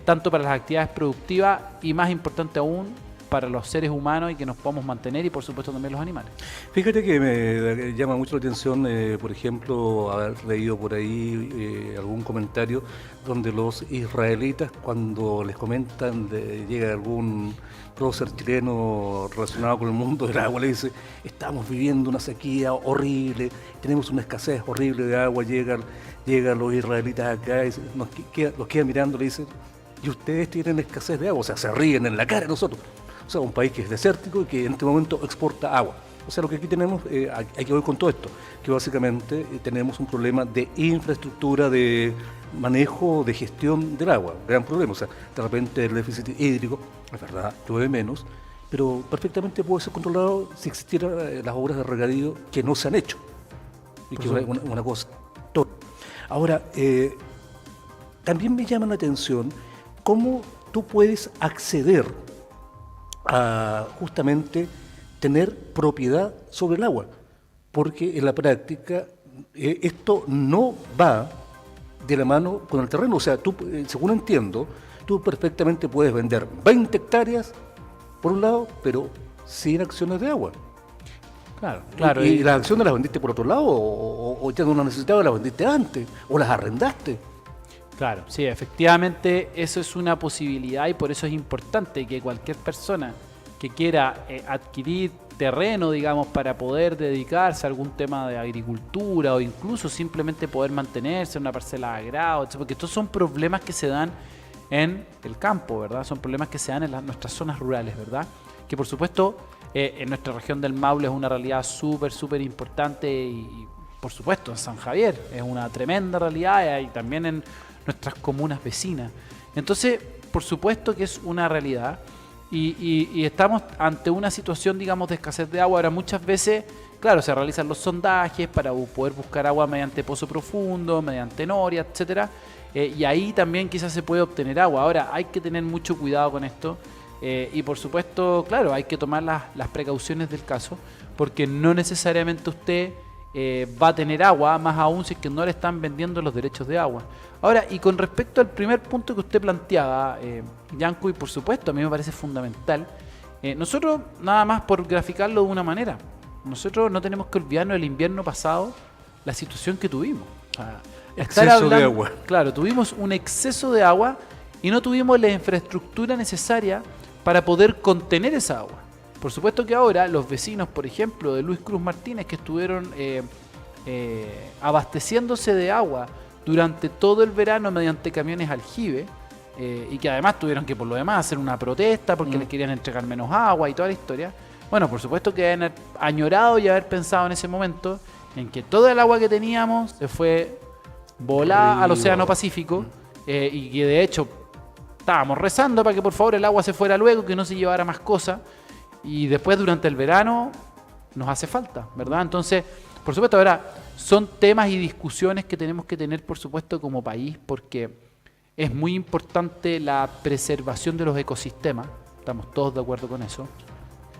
tanto para las actividades productivas y más importante aún para los seres humanos y que nos podamos mantener y por supuesto también los animales. Fíjate que me llama mucho la atención, por ejemplo, haber leído por ahí algún comentario donde los israelitas, cuando les comentan, llega algún prócer chileno relacionado con el mundo del agua, le dice, estamos viviendo una sequía horrible, tenemos una escasez horrible de agua, llegan los israelitas acá y los quedan mirando y le dicen, y ustedes tienen escasez de agua, o sea, se ríen en la cara de nosotros. O sea, un país que es desértico y que en este momento exporta agua. O sea, lo que aquí tenemos, hay que ver con todo esto, que básicamente tenemos un problema de infraestructura, de manejo, de gestión del agua. Gran problema. O sea, de repente el déficit hídrico, es verdad, llueve menos, pero perfectamente puede ser controlado si existieran las obras de regadío que no se han hecho. Y que es una cosa tonta. Ahora, también me llama la atención cómo tú puedes acceder a justamente tener propiedad sobre el agua, porque en la práctica esto no va de la mano con el terreno. O sea, tú, según entiendo, tú perfectamente puedes vender 20 hectáreas por un lado, pero sin acciones de agua. Claro. ¿Y las acciones las vendiste por otro lado o ya no las necesitabas, las vendiste antes o las arrendaste? Claro, sí, efectivamente eso es una posibilidad y por eso es importante que cualquier persona que quiera adquirir terreno, digamos, para poder dedicarse a algún tema de agricultura o incluso simplemente poder mantenerse en una parcela de agrado, etc., porque estos son problemas que se dan en el campo, ¿verdad? Son problemas que se dan en nuestras zonas rurales, ¿verdad? Que por supuesto en nuestra región del Maule es una realidad súper importante y por supuesto en San Javier es una tremenda realidad y también en nuestras comunas vecinas. Entonces, por supuesto que es una realidad y estamos ante una situación, digamos, de escasez de agua. Ahora, muchas veces, claro, se realizan los sondajes para poder buscar agua mediante pozo profundo, mediante noria, etcétera, y ahí también quizás se puede obtener agua. Ahora, hay que tener mucho cuidado con esto y, por supuesto, claro, hay que tomar las precauciones del caso, porque no necesariamente usted va a tener agua, más aún si es que no le están vendiendo los derechos de agua. Ahora, y con respecto al primer punto que usted planteaba, Yanko, y por supuesto a mí me parece fundamental, nosotros, nada más por graficarlo de una manera, nosotros no tenemos que olvidarnos del invierno pasado, la situación que tuvimos. Exceso de agua. Claro, tuvimos un exceso de agua y no tuvimos la infraestructura necesaria para poder contener esa agua. Por supuesto que ahora los vecinos, por ejemplo, de Luis Cruz Martínez, que estuvieron abasteciéndose de agua durante todo el verano mediante camiones aljibe, y que además tuvieron que por lo demás hacer una protesta porque les querían entregar menos agua y toda la historia. Bueno, por supuesto que han añorado y haber pensado en ese momento en que toda el agua que teníamos se fue volada al Océano Pacífico y que de hecho estábamos rezando para que por favor el agua se fuera luego, que no se llevara más cosas. Y después durante el verano nos hace falta, ¿verdad? Entonces, por supuesto, ahora son temas y discusiones que tenemos que tener, por supuesto, como país, porque es muy importante la preservación de los ecosistemas. Estamos todos de acuerdo con eso.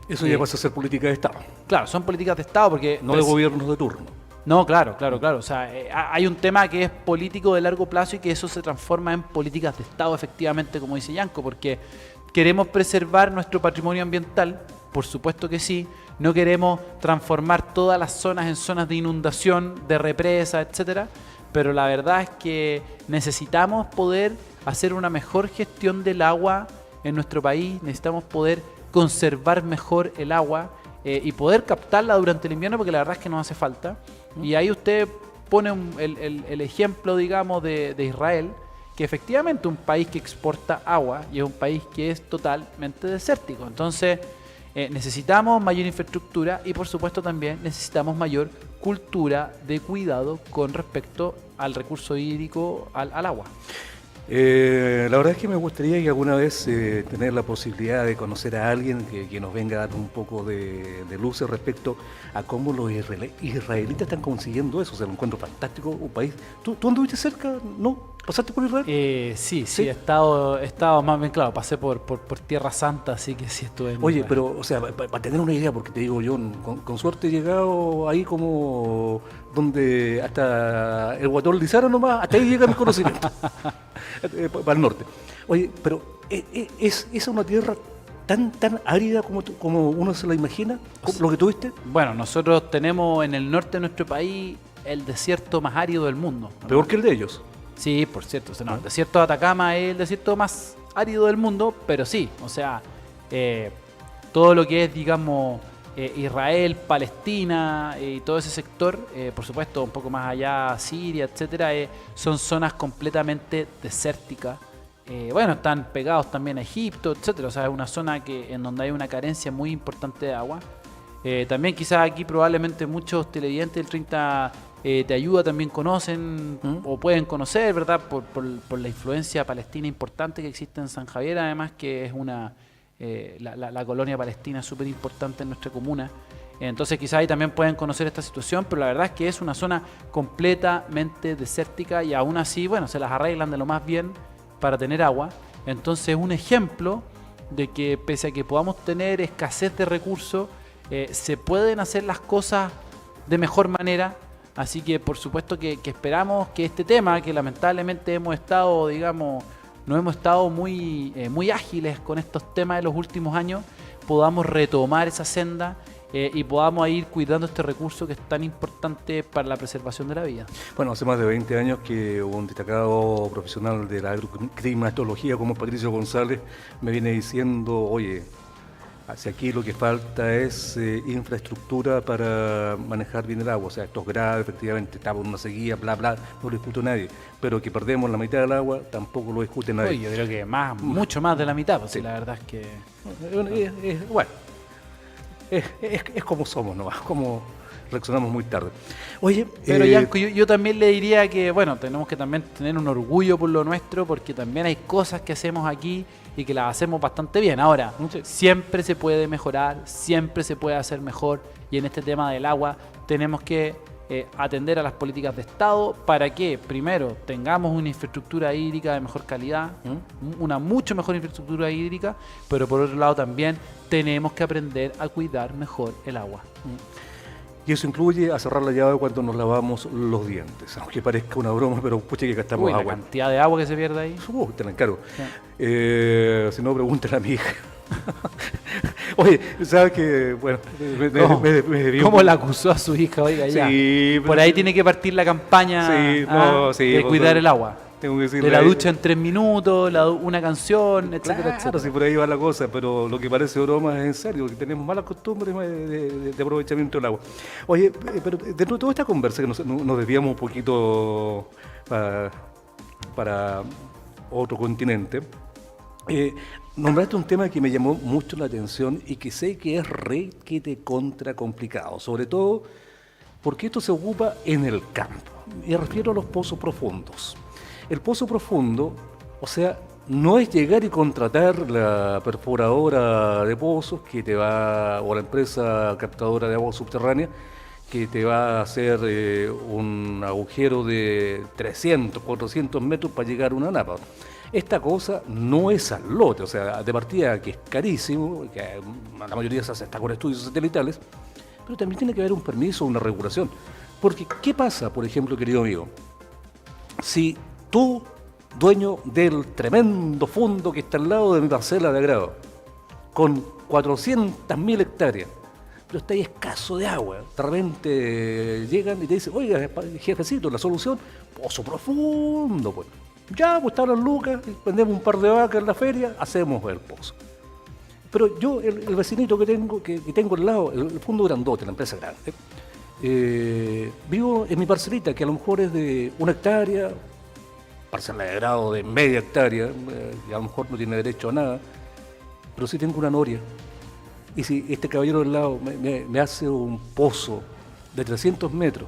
Eso ya pasa a ser política de Estado. Claro, son políticas de Estado porque... No de gobiernos de turno. No, claro. O sea, hay un tema que es político de largo plazo y que eso se transforma en políticas de Estado, efectivamente, como dice Yanko, porque queremos preservar nuestro patrimonio ambiental, por supuesto que sí. No queremos transformar todas las zonas en zonas de inundación, de represa, etcétera. Pero la verdad es que necesitamos poder hacer una mejor gestión del agua en nuestro país. Necesitamos poder conservar mejor el agua y poder captarla durante el invierno, porque la verdad es que nos hace falta. Y ahí usted pone el ejemplo, digamos, de Israel, que efectivamente es un país que exporta agua y es un país que es totalmente desértico. Entonces necesitamos mayor infraestructura y por supuesto también necesitamos mayor cultura de cuidado con respecto al recurso hídrico, al agua. La verdad es que me gustaría que alguna vez tener la posibilidad de conocer a alguien que nos venga a dar un poco de luces respecto a cómo los israelitas están consiguiendo eso. O sea, lo encuentro fantástico, un país. ¿Tú anduviste cerca? ¿No? ¿Pasaste por Israel? Sí, ¿Sí? he estado más bien, claro, pasé por Tierra Santa, así que sí estuve en Oye, Israel. pero, o sea, para tener una idea, porque te digo yo, con suerte he llegado ahí como donde hasta el Guatón Lizaro nomás, hasta ahí llega mi conocimiento, para el norte. Oye, pero ¿es una tierra tan árida como uno se la imagina? ¿Lo que tuviste? Bueno, nosotros tenemos en el norte de nuestro país el desierto más árido del mundo, ¿no? Peor que el de ellos. Sí, por cierto. O sea, no, el desierto de Atacama es el desierto más árido del mundo, pero sí, o sea, todo lo que es, digamos, Israel, Palestina y todo ese sector, por supuesto, un poco más allá, Siria, etcétera, son zonas completamente desérticas. Bueno, están pegados también a Egipto, etcétera. O sea, es una zona en donde hay una carencia muy importante de agua. También quizás aquí probablemente muchos televidentes del 30 de ayuda también conocen o pueden conocer, ¿verdad? Por la influencia palestina importante que existe en San Javier, además que es la colonia palestina súper importante en nuestra comuna. Entonces quizás ahí también pueden conocer esta situación, pero la verdad es que es una zona completamente desértica y aún así, bueno, se las arreglan de lo más bien para tener agua. Entonces un ejemplo de que pese a que podamos tener escasez de recursos, se pueden hacer las cosas de mejor manera. Así que por supuesto que esperamos que este tema, que lamentablemente hemos estado, digamos, no hemos estado muy ágiles con estos temas de los últimos años, podamos retomar esa senda y podamos ir cuidando este recurso que es tan importante para la preservación de la vida. Bueno, hace más de 20 años que un destacado profesional de la agrocrimatología como Patricio González me viene diciendo, oye, hacia aquí lo que falta es infraestructura para manejar bien el agua. O sea, esto es grave, efectivamente, estamos en una sequía, bla, bla, no lo discute nadie. Pero que perdemos la mitad del agua, tampoco lo discute nadie. Oye, yo creo que mucho más de la mitad, pues Sí. La verdad es que... Bueno, es como somos nomás, como reaccionamos muy tarde. Oye, Pero Yanko, yo también le diría que, bueno, tenemos que también tener un orgullo por lo nuestro, porque también hay cosas que hacemos aquí y que las hacemos bastante bien. Ahora, Sí. siempre se puede mejorar, siempre se puede hacer mejor, y en este tema del agua tenemos que atender a las políticas de Estado para que, primero, tengamos una infraestructura hídrica de mejor calidad, una mucho mejor infraestructura hídrica, pero por otro lado también tenemos que aprender a cuidar mejor el agua. y eso incluye a cerrar la llave cuando nos lavamos los dientes. Aunque parezca una broma, pero pucha que gastamos Uy, la agua. cantidad de agua que se pierde ahí. Te la encargo. Sí. Si no, pregúntale a mi hija. Oye, ¿sabes que bueno, ¿Cómo? me desvié un ¿Cómo poco. la acusó a su hija? Oiga, ya. Sí, Por ahí tiene que partir la campaña Sí, no, sí, de pues, cuidar el agua. Tengo que decirle De la a ella. ducha en 3 minutos, una canción, etcétera, Claro, etcétera. si por ahí va la cosa, pero lo que parece broma es en serio, que tenemos malas costumbres de aprovechamiento del agua. Oye, pero dentro de toda esta conversa que nos desviamos un poquito para otro continente, nombraste un tema que me llamó mucho la atención y que sé que es requete contra complicado, sobre todo porque esto se ocupa en el campo. Me refiero a los pozos profundos. El pozo profundo, o sea, no es llegar y contratar la perforadora de pozos que te va, o la empresa captadora de agua subterránea, que te va a hacer un agujero de 300, 400 metros para llegar a una napa. Esta cosa no es al lote, o sea, de partida que es carísimo, que la mayoría se hace hasta con estudios satelitales, pero también tiene que haber un permiso, una regulación. Porque, ¿qué pasa, por ejemplo, querido amigo? Si tú, dueño del tremendo fondo que está al lado de mi parcela de agrado, con 400.000 hectáreas, pero está ahí escaso de agua, de repente llegan y te dicen, oiga, jefecito, la solución, pozo profundo, pues. Ya, pues están las lucas, vendemos un par de vacas en la feria, hacemos el pozo. Pero yo, el vecinito que tengo al lado, el fondo grandote, la empresa grande, vivo en mi parcelita, que a lo mejor es de 1 hectárea, parcela de grado de media hectárea, y a lo mejor no tiene derecho a nada, pero sí tengo una noria. Y si este caballero del lado me hace un pozo de 300 metros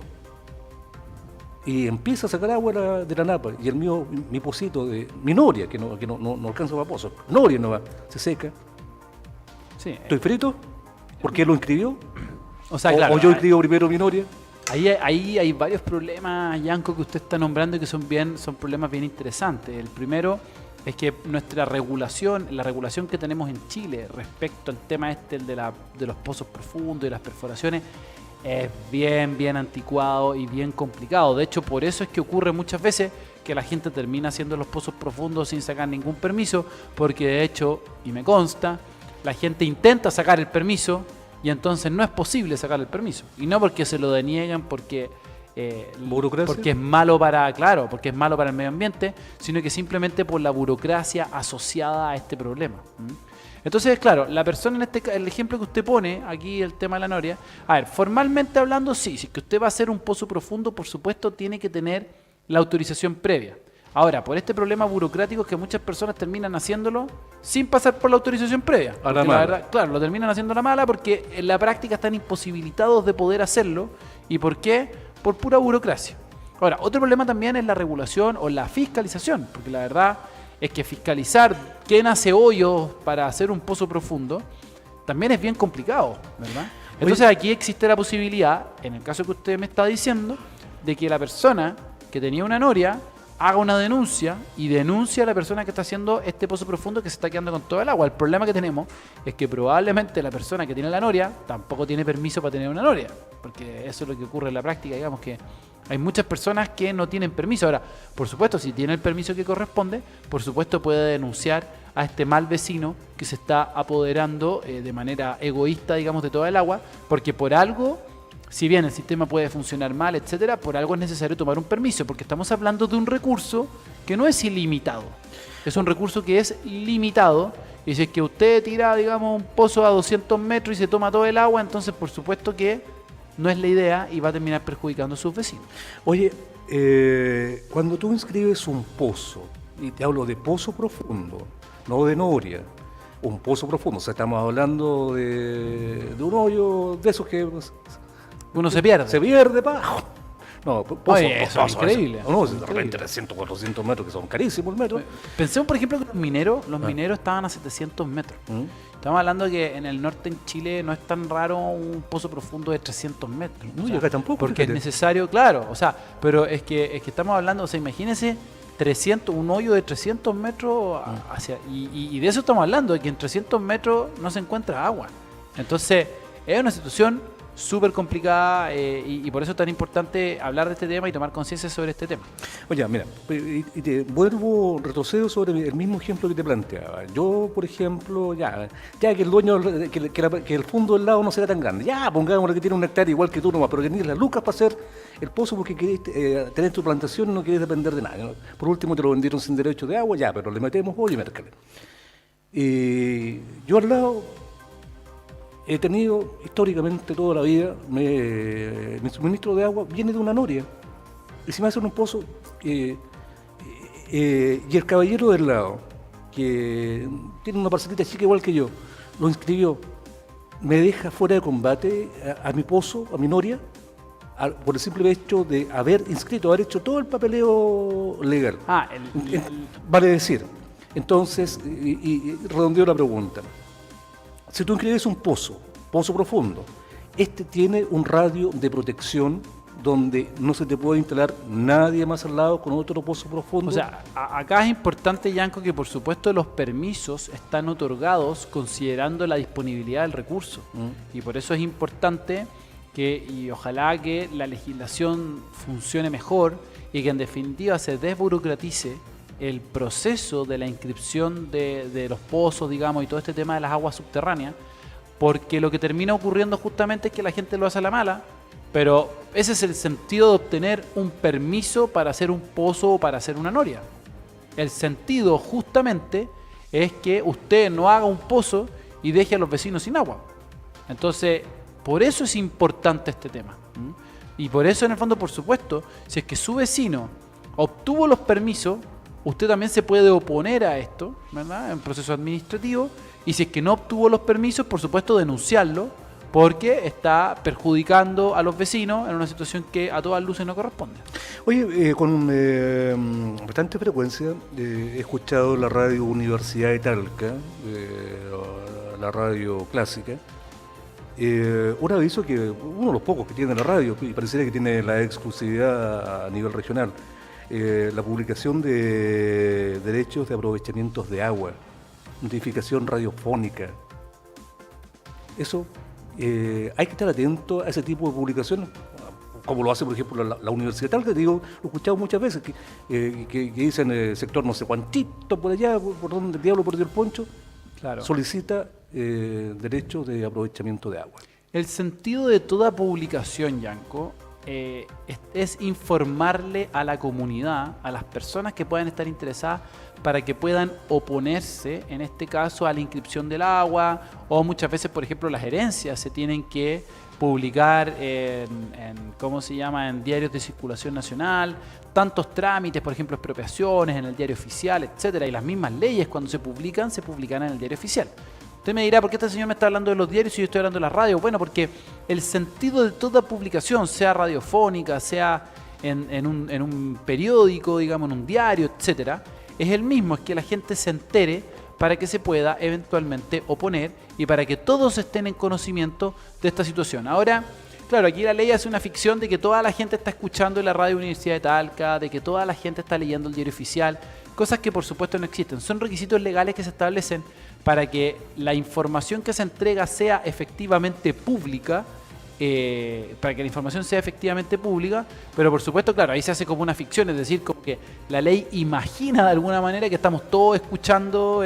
y empieza a sacar agua de la napa, y el mío, mi pocito de mi noria, que no alcanza para pozo, noria no va, se seca, Sí. ¿estoy frito? ¿Por qué lo inscribió? O sea, claro. ¿O yo inscribo primero mi noria? Ahí hay varios problemas, Yanko, que usted está nombrando y que son problemas bien interesantes. El primero es que nuestra regulación, la regulación que tenemos en Chile respecto al tema de los pozos profundos y las perforaciones, es bien anticuado y bien complicado. De hecho, por eso es que ocurre muchas veces que la gente termina haciendo los pozos profundos sin sacar ningún permiso, porque de hecho, y me consta, la gente intenta sacar el permiso y entonces no es posible sacar el permiso. Y no porque se lo deniegan, porque es malo porque es malo para el medio ambiente, sino que simplemente por la burocracia asociada a este problema. Entonces, claro, la persona el ejemplo que usted pone, aquí el tema de la noria, a ver, formalmente hablando, sí, si es que usted va a hacer un pozo profundo, por supuesto tiene que tener la autorización previa. Ahora, por este problema burocrático que muchas personas terminan haciéndolo sin pasar por la autorización previa. A la mala. Verdad, claro, lo terminan haciendo a la mala porque en la práctica están imposibilitados de poder hacerlo. ¿Y por qué? Por pura burocracia. Ahora, otro problema también es la regulación o la fiscalización, porque la verdad es que fiscalizar quién hace hoyos para hacer un pozo profundo también es bien complicado, ¿verdad? Entonces aquí existe la posibilidad, en el caso que usted me está diciendo, de que la persona que tenía una noria haga una denuncia y denuncia a la persona que está haciendo este pozo profundo que se está quedando con todo el agua. El problema que tenemos es que probablemente la persona que tiene la noria tampoco tiene permiso para tener una noria, porque eso es lo que ocurre en la práctica, digamos que hay muchas personas que no tienen permiso. Ahora, por supuesto, si tiene el permiso que corresponde, por supuesto puede denunciar a este mal vecino que se está apoderando de manera egoísta, digamos, de toda el agua, porque por algo, si bien el sistema puede funcionar mal, etcétera, por algo es necesario tomar un permiso, porque estamos hablando de un recurso que no es ilimitado. Es un recurso que es limitado, y si es que usted tira, digamos, un pozo a 200 metros y se toma todo el agua, entonces por supuesto que no es la idea y va a terminar perjudicando a sus vecinos. Oye, cuando tú inscribes un pozo, y te hablo de pozo profundo, no de noria, un pozo profundo, o sea, estamos hablando de un hoyo de esos que uno se pierde. Se pierde, pajo. No, pozo, oye, eso es increíble. No, de repente 300, 400 metros, que son carísimos el metro. Pensemos, por ejemplo, que los mineros estaban a 700 metros. Estamos hablando de que en el norte, en Chile, no es tan raro un pozo profundo de 300 metros. No, y acá tampoco. Porque es necesario, claro, o sea, pero es que estamos hablando, o sea, imagínense un hoyo de 300 metros y de eso estamos hablando, de que en 300 metros no se encuentra agua. Entonces, es una situación súper complicada y por eso es tan importante hablar de este tema y tomar conciencia sobre este tema. Oye, mira, y te retrocedo sobre el mismo ejemplo que te planteaba. Yo, por ejemplo, ya que el dueño, que el fondo del lago no será tan grande, ya pongámosle que tiene un hectárea igual que tú nomás, pero que tienes las lucas para hacer el pozo porque querés tener tu plantación y no querés depender de nada. Por último te lo vendieron sin derecho de agua, ya, pero le metemos hoy y mércale. Yo al lado he tenido históricamente toda la vida, mi suministro de agua viene de una noria. Y si me hacen un pozo, y el caballero del lado, que tiene una parcelita chica igual que yo, lo inscribió, me deja fuera de combate a mi pozo, a mi noria, por el simple hecho de haber haber hecho todo el papeleo legal. Vale decir, entonces, y redondeo la pregunta. Si tú inscribes un pozo profundo, este tiene un radio de protección donde no se te puede instalar nadie más al lado con otro pozo profundo. O sea, acá es importante, Yanko, que por supuesto los permisos están otorgados considerando la disponibilidad del recurso. Y por eso es importante y ojalá que la legislación funcione mejor y que en definitiva se desburocratice el proceso de la inscripción de los pozos, digamos, y todo este tema de las aguas subterráneas, porque lo que termina ocurriendo justamente es que la gente lo hace a la mala, pero ese es el sentido de obtener un permiso para hacer un pozo o para hacer una noria. El sentido justamente es que usted no haga un pozo y deje a los vecinos sin agua. Entonces, por eso es importante este tema. Y por eso, en el fondo, por supuesto, si es que su vecino obtuvo los permisos, usted también se puede oponer a esto, ¿verdad?, en proceso administrativo, y si es que no obtuvo los permisos, por supuesto denunciarlo, porque está perjudicando a los vecinos en una situación que a todas luces no corresponde. Oye, con bastante frecuencia he escuchado la radio Universidad de Talca, la radio clásica, Un aviso que uno de los pocos que tiene la radio, y pareciera que tiene la exclusividad a nivel regional, la publicación de derechos de aprovechamientos de agua, notificación radiofónica. Eso, hay que estar atento a ese tipo de publicaciones, como lo hace, por ejemplo, la Universidad Talca, digo, lo he escuchado muchas veces, que dicen sector no sé cuantito por allá, por donde el diablo perdió el poncho, Claro. solicita derechos de aprovechamiento de agua. El sentido de toda publicación, Yanko, es informarle a la comunidad, a las personas que puedan estar interesadas, para que puedan oponerse, en este caso, a la inscripción del agua, o muchas veces, por ejemplo, las herencias se tienen que publicar ¿cómo se llama?, en diarios de circulación nacional, tantos trámites, por ejemplo, expropiaciones en el diario oficial, etcétera, y las mismas leyes cuando se publican en el diario oficial. Usted me dirá, ¿por qué este señor me está hablando de los diarios y yo estoy hablando de la radio? Bueno, porque el sentido de toda publicación, sea radiofónica, sea en un periódico, digamos, en un diario, etcétera, es el mismo, es que la gente se entere para que se pueda eventualmente oponer y para que todos estén en conocimiento de esta situación. Ahora, claro, aquí la ley hace una ficción de que toda la gente está escuchando en la radio Universidad de Talca, de que toda la gente está leyendo el diario oficial, cosas que por supuesto no existen. Son requisitos legales que se establecen para que la información que se entrega sea efectivamente pública, pero por supuesto, claro, ahí se hace como una ficción, es decir, como que la ley imagina de alguna manera que estamos todos escuchando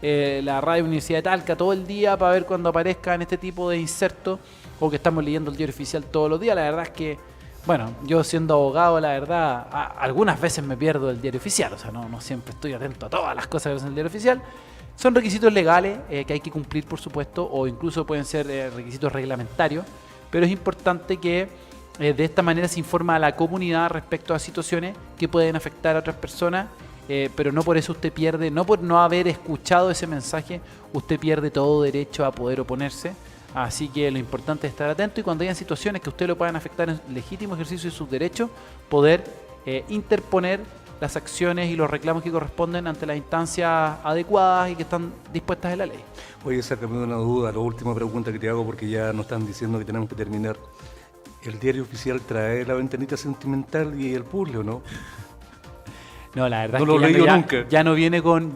la radio Universidad de Talca todo el día para ver cuando aparezcan este tipo de insertos, o que estamos leyendo el diario oficial todos los días. La verdad es que, bueno, yo siendo abogado, la verdad, algunas veces me pierdo el diario oficial, o sea, no siempre estoy atento a todas las cosas que hacen el diario oficial. Son requisitos legales que hay que cumplir, por supuesto, o incluso pueden ser requisitos reglamentarios, pero es importante que de esta manera se informa a la comunidad respecto a situaciones que pueden afectar a otras personas, pero no por eso usted pierde, no por no haber escuchado ese mensaje, usted pierde todo derecho a poder oponerse. Así que lo importante es estar atento y cuando hayan situaciones que usted lo puedan afectar en legítimo ejercicio de sus derechos, poder interponer las acciones y los reclamos que corresponden ante las instancias adecuadas y que están dispuestas en la ley. Oye, sácame una duda, la última pregunta que te hago, porque ya nos están diciendo que tenemos que terminar. ¿El diario oficial trae la ventanita sentimental y el puzzle, o no? No, la verdad no es que lo he leído nunca. Ya no viene con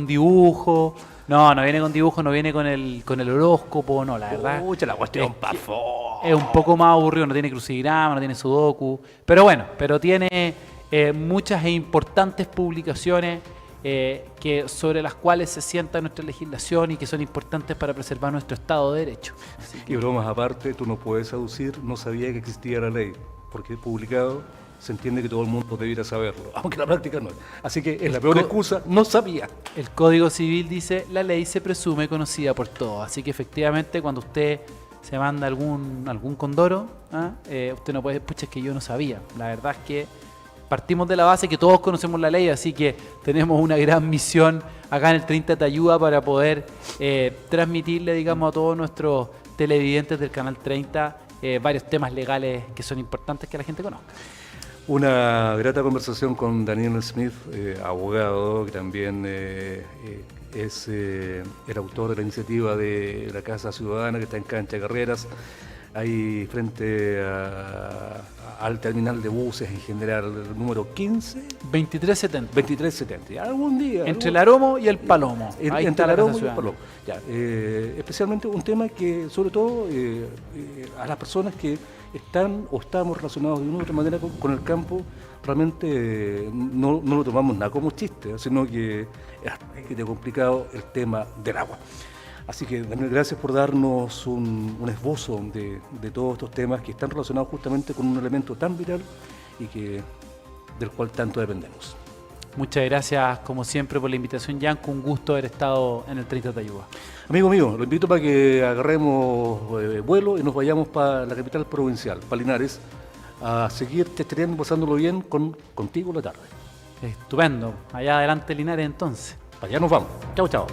dibujo. No viene con dibujo, no viene con el horóscopo, no, la verdad. Pucha, la cuestión es un poco más aburrido, no tiene crucigrama, no tiene sudoku, pero bueno, tiene muchas e importantes publicaciones sobre las cuales se sienta nuestra legislación y que son importantes para preservar nuestro Estado de Derecho. Y bromas aparte, tú no puedes aducir, no sabía que existía la ley, porque publicado se entiende que todo el mundo debiera saberlo, aunque la práctica no es. Así que es la peor excusa, no sabía. El Código Civil dice, la ley se presume conocida por todos, así que efectivamente cuando usted se manda algún condoro, usted no puede decir, pucha, es que yo no sabía. La verdad es que partimos de la base que todos conocemos la ley, así que tenemos una gran misión acá en el 30 Te Ayuda para poder transmitirle, digamos, a todos nuestros televidentes del Canal 30 varios temas legales que son importantes que la gente conozca. Una grata conversación con Daniel Smith, abogado, que también es el autor de la iniciativa de la Casa Ciudadana, que está en Cancha Carreras, ahí frente al terminal de buses en general, el número 15. 2370. 2370. Algún día. Entre el Aromo y el Palomo. Ahí entre el Aromo y el Palomo. Ya, especialmente un tema que, sobre todo, a las personas que están o estamos relacionados de una u otra manera con el campo, realmente no lo tomamos nada como chiste, sino que es complicado el tema del agua. Así que, Daniel, gracias por darnos un esbozo de todos estos temas que están relacionados justamente con un elemento tan vital y del cual tanto dependemos. Muchas gracias, como siempre, por la invitación, Yanko. Un gusto haber estado en el 30 Te Ayuda. Amigo mío, lo invito para que agarremos vuelo y nos vayamos para la capital provincial, para Linares, a seguir testeando, pasándolo bien contigo la tarde. Estupendo. Allá adelante, Linares, entonces. Para allá nos vamos. Chao, chao.